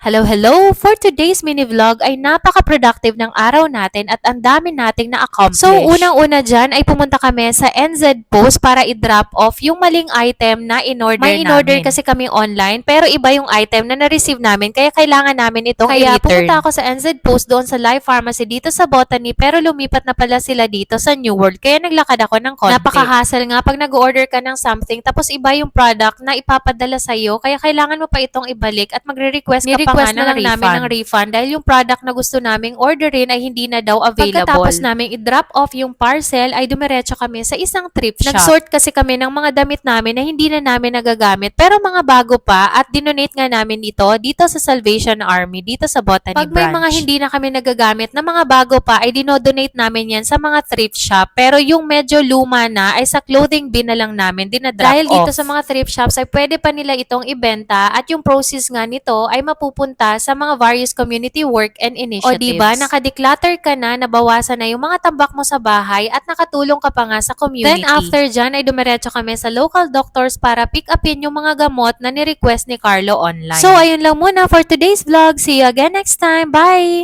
Hello, hello! For today's mini vlog ay napaka-productive ng araw natin at ang dami nating na-accomplish. So, unang-una dyan ay pumunta kami sa NZ Post para i-drop off yung maling item na in-order namin. May in-order kasi kami online pero iba yung item na na-receive namin kaya kailangan namin itong i-return. Kaya pumunta ako sa NZ Post doon sa Life Pharmacy dito sa Botany pero lumipat na pala sila dito sa New World kaya naglakad ako ng konti. Napaka-hassle nga pag nag-order ka ng something tapos iba yung product na ipapadala sa'yo kaya kailangan mo pa itong ibalik at magre-request ka pa nga na lang namin ng refund dahil yung product na gusto naming orderin ay hindi na daw available. Pagkatapos namin i-drop off yung parcel ay dumiretso kami sa isang thrift shop. Nag-sort kasi kami ng mga damit namin na hindi na namin nagagamit pero mga bago pa at dinonate nga namin dito sa Salvation Army dito sa Botany Branch. Pag may mga hindi na kami nagagamit na mga bago pa ay dinodonate namin yan sa mga thrift shop pero yung medyo luma na ay sa clothing bin na lang namin dinadrop dahil dito sa mga thrift shops ay pwede pa nila itong ibenta at yung proceeds nga nito ay mapupunta sa mga various community work and initiatives. O diba, nakadeclutter ka na, nabawasan na yung mga tambak mo sa bahay at nakatulong ka pa nga sa community. Then after dyan ay dumiretso kami sa local doctors para pick upin yung mga gamot na ni-request ni Carlo online. So ayun lang muna for today's vlog. See you again next time. Bye!